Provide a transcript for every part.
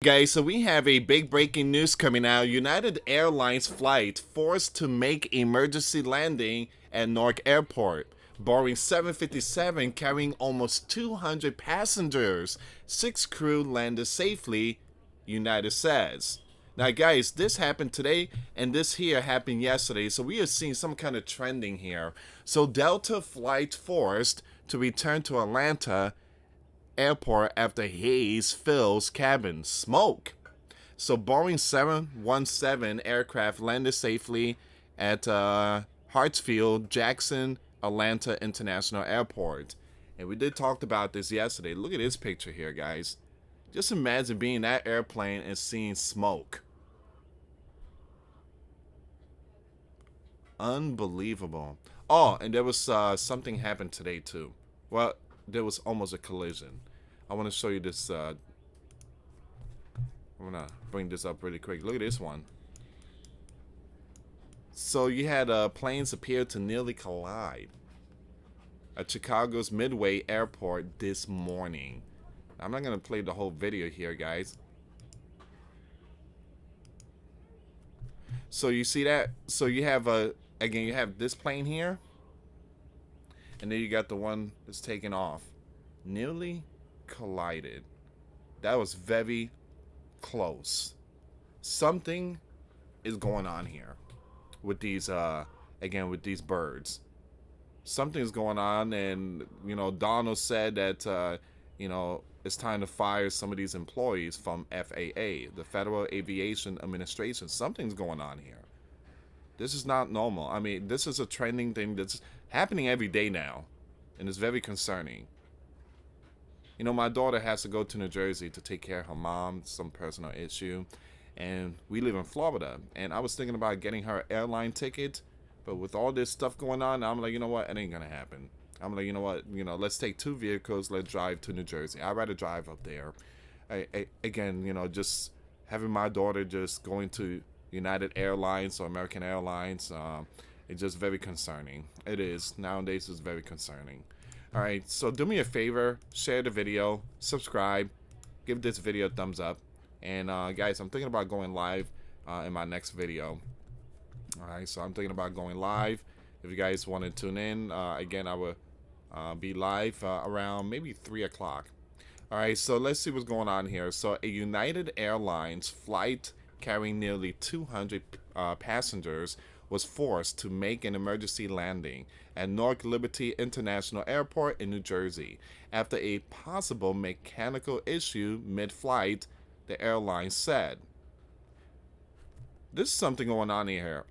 Guys, so we have a big breaking news coming out. United Airlines flight forced to make emergency landing at Newark Airport. Boeing 757 carrying almost 200 passengers. 6 crew landed safely, United says. Now, guys, this happened today and this here happened yesterday, so we are seeing some kind of trending here. So, Delta flight forced to return to Atlanta airport after haze fills cabin. Smoke. So Boeing 717 aircraft landed safely at Hartsfield Jackson Atlanta International Airport. And we did talk about this yesterday. Look at this picture here, guys. Just imagine being in that airplane and seeing smoke. Unbelievable. Oh, and there was something happened today too. Well, there was almost a collision. I want to show you this. I'm gonna bring this up really quick. Look at this one. So you had planes appear to nearly collide at Chicago's Midway Airport this morning. I'm not gonna play the whole video here, guys. So you see that? So you have again, you have this plane here, and then you got the one that's taken off. Nearly collided. That was very close. Something is going on here with these again with these birds. Something's going on, and Donald said that it's time to fire some of these employees from FAA, the Federal Aviation Administration. Something's going on here. This is not normal. I mean, this is a trending thing that's happening every day now, and it's very concerning. My daughter has to go to New Jersey to take care of her mom, some personal issue, and we live in Florida. And I was thinking about getting her airline ticket, but with all this stuff going on, I'm like, you know what, it ain't gonna happen. I'm like, you know what, let's take 2 vehicles, let's drive to New Jersey. I'd rather drive up there. Again, just having my daughter just going to United Airlines or American Airlines, it's just very concerning. It is. Nowadays, it's very concerning. Alright, so do me a favor, share the video, subscribe, give this video a thumbs up, and guys, I'm thinking about going live in my next video. Alright, so I'm thinking about going live. If you guys want to tune in, again, I will be live around maybe 3 o'clock. Alright, so let's see what's going on here. So a United Airlines flight carrying nearly 200 passengers was forced to make an emergency landing at Newark Liberty International Airport in New Jersey after a possible mechanical issue mid-flight, the airline said. There's something going on here.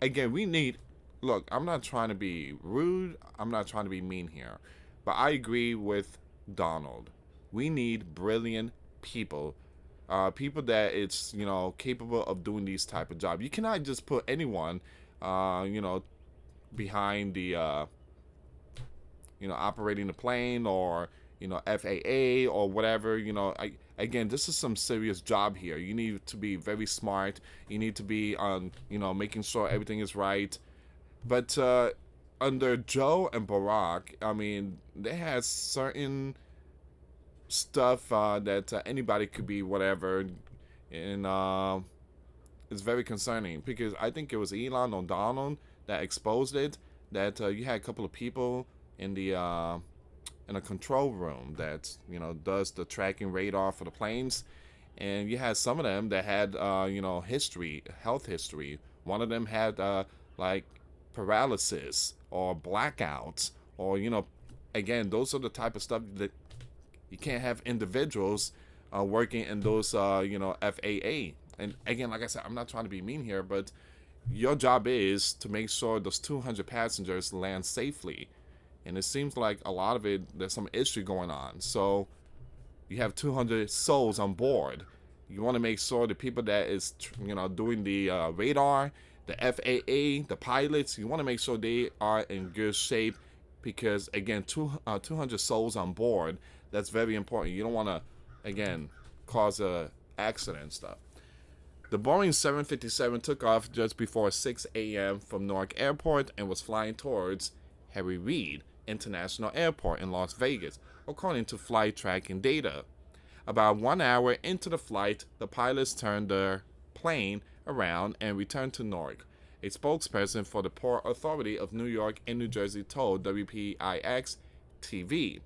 Again, we need... Look, I'm not trying to be rude. I'm not trying to be mean here. But I agree with Donald. We need brilliant people. People that it's, capable of doing these type of jobs. You cannot just put anyone behind the operating the plane, or FAA or whatever. Again, this is some serious job here. You need to be very smart. You need to be on making sure everything is right. But under Joe and Barack, I mean, they had certain stuff that anybody could be whatever, and it's very concerning, because I think it was Elon or Donald that exposed it, that you had a couple of people in a control room that does the tracking radar for the planes, and you had some of them that had health history. One of them had like paralysis or blackouts, or again, those are the type of stuff that you can't have individuals working in those FAA. And again, like I said, I'm not trying to be mean here, but your job is to make sure those 200 passengers land safely. And it seems like a lot of it, there's some issue going on. So you have 200 souls on board. You want to make sure the people that is doing the radar, the FAA, the pilots, you want to make sure they are in good shape, because again, 200 souls on board, that's very important. You don't want to, again, cause a accident and stuff. The Boeing 757 took off just before 6 a.m. from Newark Airport and was flying towards Harry Reid International Airport in Las Vegas, according to flight tracking data. About 1 hour into the flight, the pilots turned their plane around and returned to Newark. A spokesperson for the Port Authority of New York and New Jersey told WPIX TV.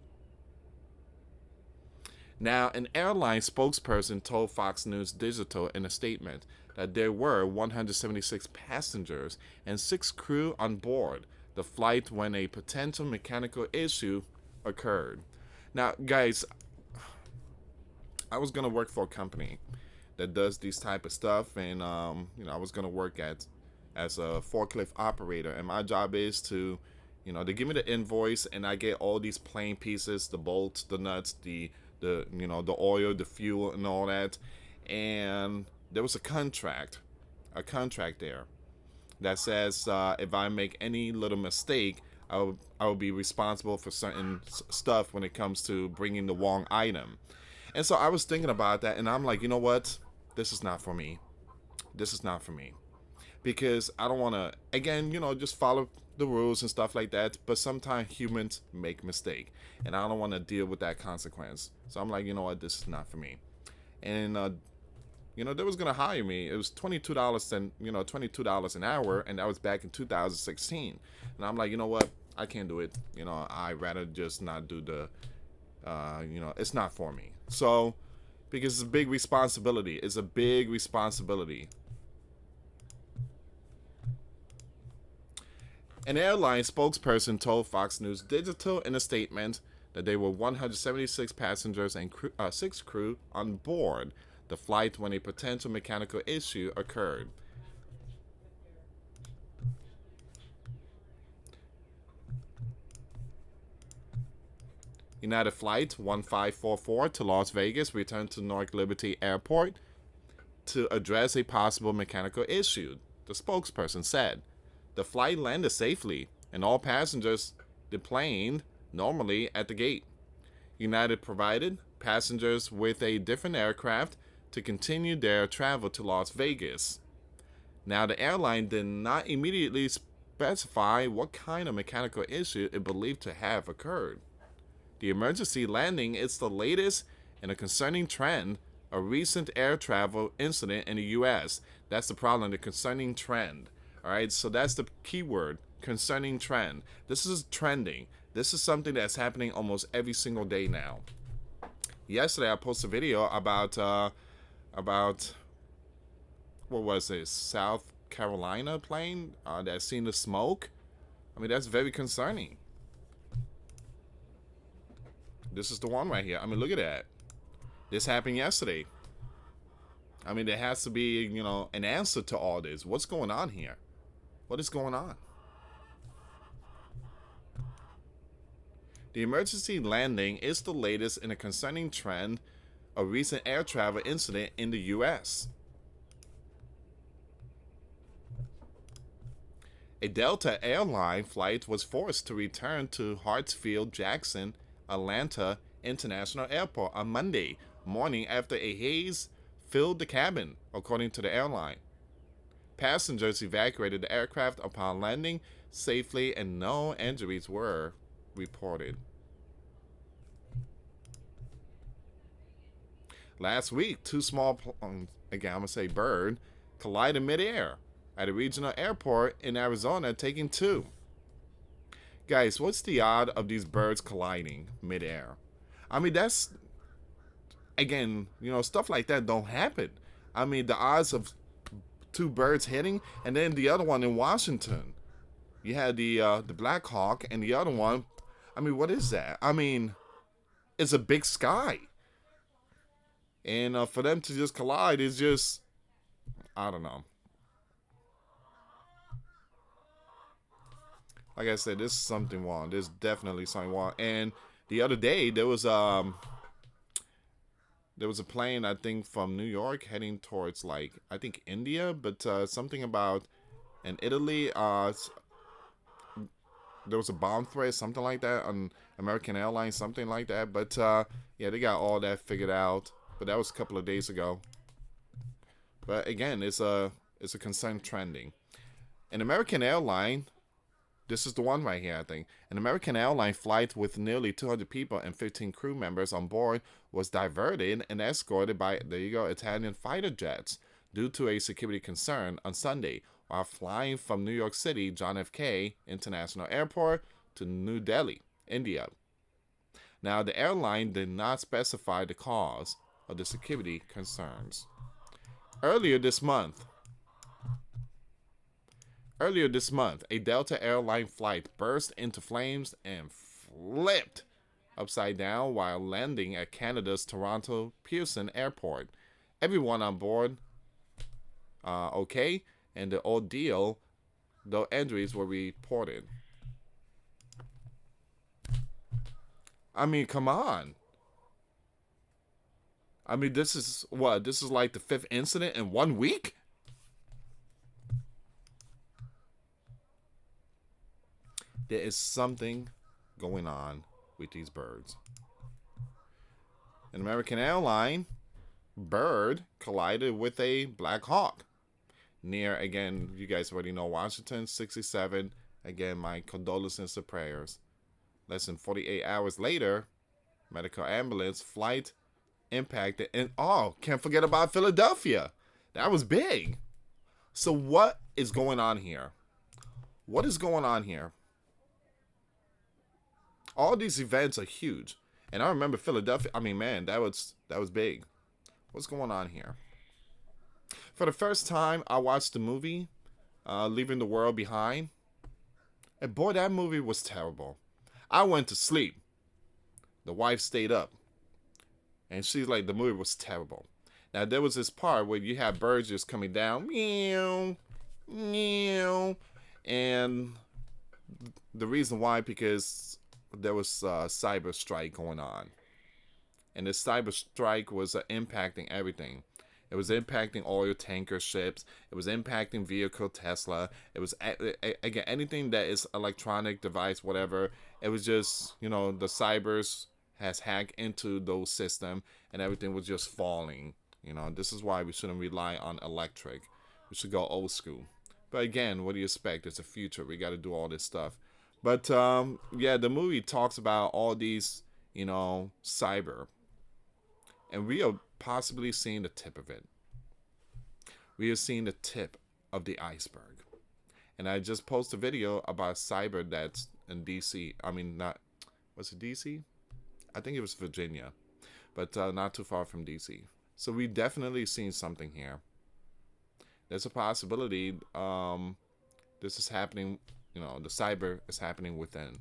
Now, an airline spokesperson told Fox News Digital in a statement that there were 176 passengers and 6 crew on board the flight when a potential mechanical issue occurred. Now, guys, I was gonna work for a company that does these type of stuff, and I was gonna work as a forklift operator, and my job is to, they give me the invoice, and I get all these plane pieces, the bolts, the nuts, the oil, the fuel, and all that. And there was a contract there that says if I make any little mistake, I will be responsible for certain stuff when it comes to bringing the wrong item. And so I was thinking about that, and I'm like, you know what? This is not for me. This is not for me. Because I don't want to, again, just follow the rules and stuff like that. But sometimes humans make mistake, and I don't want to deal with that consequence. So I'm like, you know what? This is not for me. And they was gonna hire me. It was $22 and $22 an hour, and that was back in 2016. And I'm like, you know what? I can't do it. I'd rather just not do the. It's not for me. So, because it's a big responsibility. It's a big responsibility. An airline spokesperson told Fox News Digital in a statement that there were 176 passengers and 6 crew on board the flight when a potential mechanical issue occurred. United Flight 1544 to Las Vegas returned to Newark Liberty Airport to address a possible mechanical issue, the spokesperson said. The flight landed safely, and all passengers deplaned normally at the gate. United provided passengers with a different aircraft to continue their travel to Las Vegas. Now, the airline did not immediately specify what kind of mechanical issue it believed to have occurred. The emergency landing is the latest in a concerning trend, a recent air travel incident in the U.S. That's the problem, the concerning trend. All right, so that's the key word, concerning trend. This is trending. This is something that's happening almost every single day now. Yesterday, I posted a video about what was this, South Carolina plane that seen the smoke. I mean, that's very concerning. This is the one right here. I mean, look at that. This happened yesterday. I mean, there has to be, an answer to all this. What's going on here? What is going on? The emergency landing is the latest in a concerning trend, a recent air travel incident in the U.S. A Delta airline flight was forced to return to Hartsfield-Jackson, Atlanta International Airport on Monday morning after a haze filled the cabin, according to the airline. Passengers evacuated the aircraft upon landing safely and no injuries were reported. Last week, 2 small, bird collided midair at a regional airport in Arizona, taking 2. Guys, what's the odd of these birds colliding midair? I mean, that's, again, stuff like that don't happen. I mean, the odds of 2 birds hitting, and then the other one in Washington, you had the Black Hawk, and the other one, I mean, what is that? I mean, it's a big sky. And for them to just collide is just, I don't know. Like I said, there's something wrong. There's definitely something wrong. And the other day, there was a plane, I think, from New York heading towards, I think India, but something about in Italy, there was a bomb threat, something like that, on American Airlines, something like that. But, yeah, they got all that figured out. But that was a couple of days ago. But, again, it's a concern trending. An American airline This is the one right here, I think. An American airline flight with nearly 200 people and 15 crew members on board was diverted and escorted by, there you go, Italian fighter jets due to a security concern on Sunday while flying from New York City John F. K. International Airport to New Delhi, India. Now, the airline did not specify the cause of the security concerns. Earlier this month, Earlier this month, a Delta airline flight burst into flames and flipped upside down while landing at Canada's Toronto Pearson Airport. Everyone on board okay, and the ordeal, though injuries were reported. I mean, come on. I mean, this is what? This is like the fifth incident in 1 week? There is something going on with these birds. An American airline bird collided with a Black Hawk near, again, you guys already know, Washington 67. Again, my condolences and prayers. Less than 48 hours later, medical ambulance flight impacted. And oh, can't forget about Philadelphia. That was big. So what is going on here? What is going on here? All these events are huge. And I remember Philadelphia. I mean, man, that was big. What's going on here? For the first time, I watched the movie Leaving the World Behind. And boy, that movie was terrible. I went to sleep. The wife stayed up. And she's like, the movie was terrible. Now, there was this part where you have birds just coming down. Meow, meow. And the reason why, because there was a cyber strike going on. And this cyber strike was impacting everything. It was impacting oil tanker ships. It was impacting vehicle Tesla. It was, again, anything that is electronic device, whatever. It was just, the cybers has hacked into those systems and everything was just falling. This is why we shouldn't rely on electric. We should go old school. But again, what do you expect? It's the future. We got to do all this stuff. But, yeah, the movie talks about all these, cyber. And we are possibly seeing the tip of it. We are seeing the tip of the iceberg. And I just posted a video about cyber that's in D.C. I mean, was it D.C.? I think it was Virginia. But not too far from D.C. So we definitely seen something here. There's a possibility this is happening. The cyber is happening within.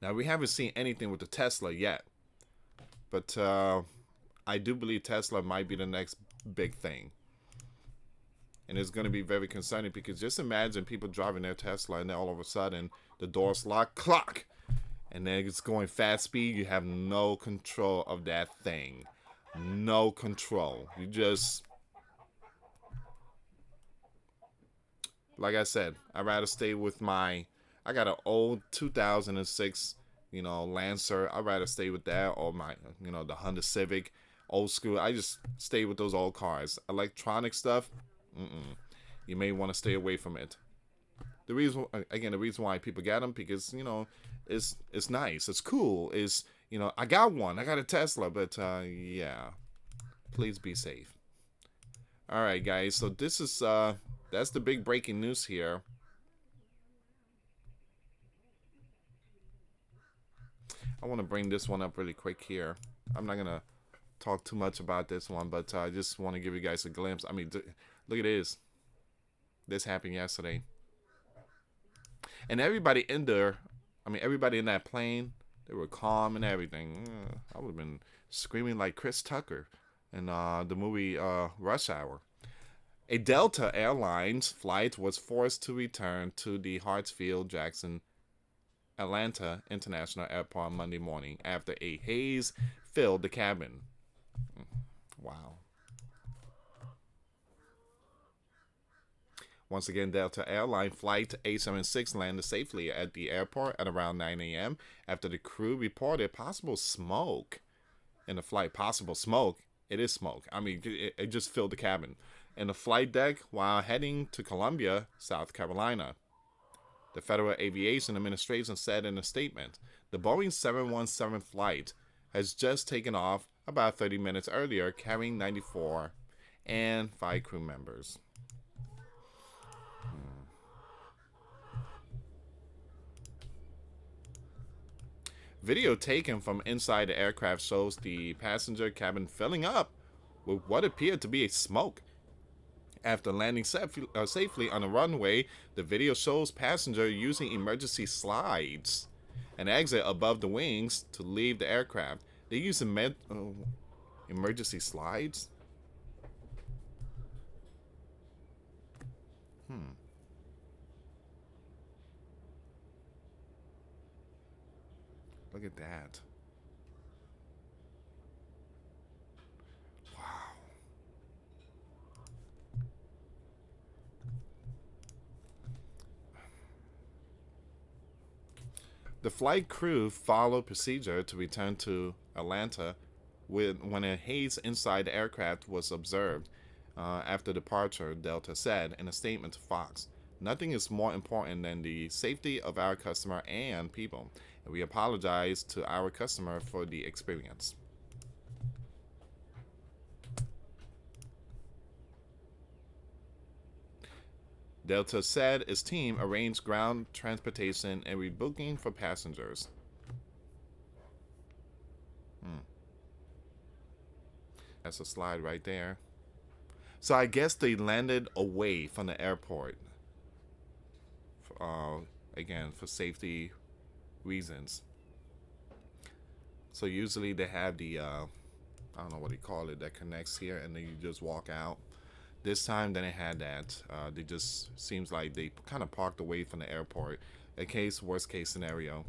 Now, we haven't seen anything with the Tesla yet. But I do believe Tesla might be the next big thing. And it's going to be very concerning because just imagine people driving their Tesla and then all of a sudden the doors lock, clock. And then it's going fast speed. You have no control of that thing. No control. You just... Like I said, I'd rather stay with I got an old 2006, Lancer. I'd rather stay with that or my, the Honda Civic, old school. I just stay with those old cars. Electronic stuff, you may want to stay away from it. The reason why people get them, because, it's nice. It's cool. I got one. I got a Tesla, but, yeah, please be safe. All right, guys. So this is, that's the big breaking news here. I want to bring this one up really quick here. I'm not going to talk too much about this one, but I just want to give you guys a glimpse. I mean, look at this. This happened yesterday. And everybody in there, everybody in that plane, they were calm and everything. I would have been screaming like Chris Tucker in the movie Rush Hour. A Delta Airlines flight was forced to return to the Hartsfield-Jackson Atlanta International Airport on Monday morning after a haze filled the cabin. Wow. Once again, Delta Airline Flight 876 landed safely at the airport at around 9 a.m. after the crew reported possible smoke in the flight. Possible smoke. It is smoke. It just filled the cabin. in the flight deck while heading to Columbia, South Carolina. The Federal Aviation Administration said in a statement, the Boeing 717 flight has just taken off about 30 minutes earlier, carrying 94 and 5 crew members. Video taken from inside the aircraft shows the passenger cabin filling up with what appeared to be smoke. After landing safely on the runway, the video shows passenger using emergency slides and exit above the wings to leave the aircraft. They use emergency slides? Look at that. Wow. The flight crew followed procedure to return to Atlanta when a haze inside the aircraft was observed. After departure, Delta said in a statement to Fox, nothing is more important than the safety of our customer and people, and we apologize to our customer for the experience. Delta said its team arranged ground transportation and rebooking for passengers. That's a slide right there. So I guess they landed away from the airport. Again, for safety reasons. So usually they have the, I don't know what they call it, that connects here, and then you just walk out. This time, they had that. They just seems like they kind of parked away from the airport. Worst case scenario.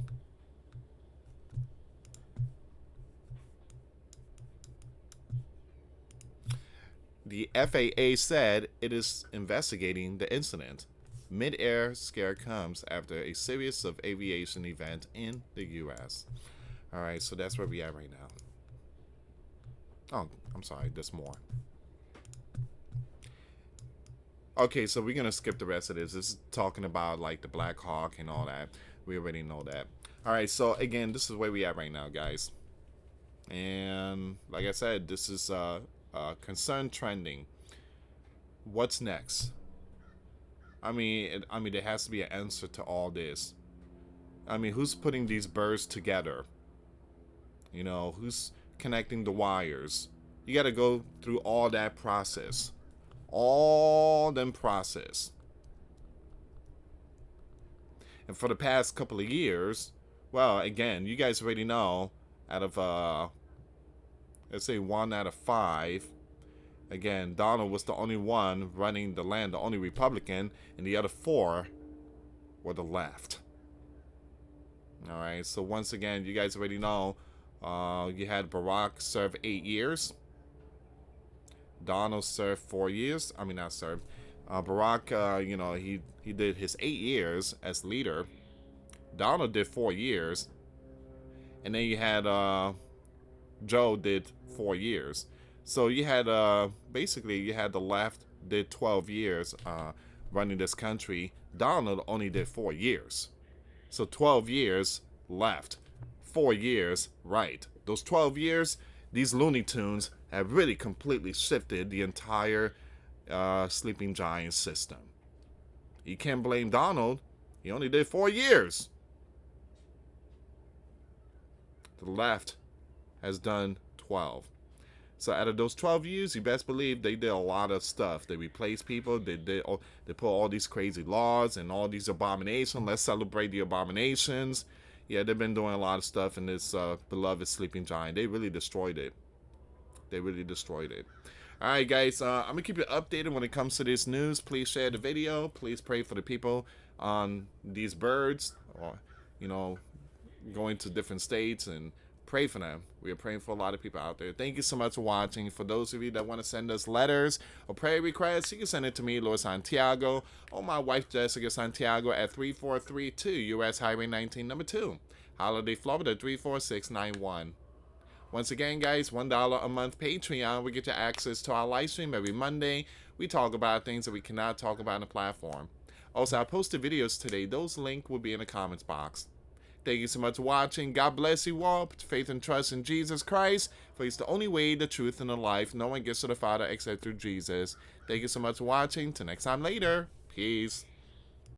The FAA said it is investigating the incident. Mid-air scare comes after a series of aviation events in the U.S. All right, so that's where we are right now. Oh, I'm sorry, there's more. Okay, so we're gonna skip the rest of this. This is talking about like the Black Hawk and all that. We already know that. All right, so again, this is where we at right now, guys. And like I said, this is concern trending. What's next? I mean, there has to be an answer to all this. I mean, who's putting these birds together? You know, who's connecting the wires? You got to go through all that process. All them process. And for the past couple of years, well, again, you guys already know, out of, let's say 1 out of 5, again, Donald was the only one running the land, the only Republican, and the other 4 were the left. All right, so once again, you guys already know, you had Barack serve 8 years. Donald served 4 years. I mean, not served. Barack, you know, he did his 8 years as leader. Donald did 4 years. And then you had Joe did 4 years. So you had basically you had the left did 12 years running this country. Donald only did 4 years. So 12 years left, 4 years right. Those 12 years, these Looney Tunes have really completely shifted the entire sleeping giant system. You can't blame Donald. He only did 4 years. The left has done 12. So out of those 12 years, you best believe they did a lot of stuff. They replaced people. They put all these crazy laws and all these abominations. Let's celebrate the abominations. Yeah, they've been doing a lot of stuff in this beloved sleeping giant. They really destroyed it. They really destroyed it. All right, guys. I'm going to keep you updated when it comes to this news. Please share the video. Please pray for the people on these birds, or, you know, going to different states, and pray for them. We are praying for a lot of people out there. Thank you so much for watching. For those of you that want to send us letters or prayer requests, you can send it to me, Lord Santiago, or my wife, Jessica Santiago, at 3432 US Highway 19, number 2, Holiday, Florida, 34691. Once again, guys, $1 a month Patreon. We get you access to our live stream every Monday. We talk about things that we cannot talk about on the platform. Also, I posted videos today. Those links will be in the comments box. Thank you so much for watching. God bless you all. Put faith and trust in Jesus Christ, for He's the only way, the truth, and the life. No one gets to the Father except through Jesus. Thank you so much for watching. Till next time later. Peace.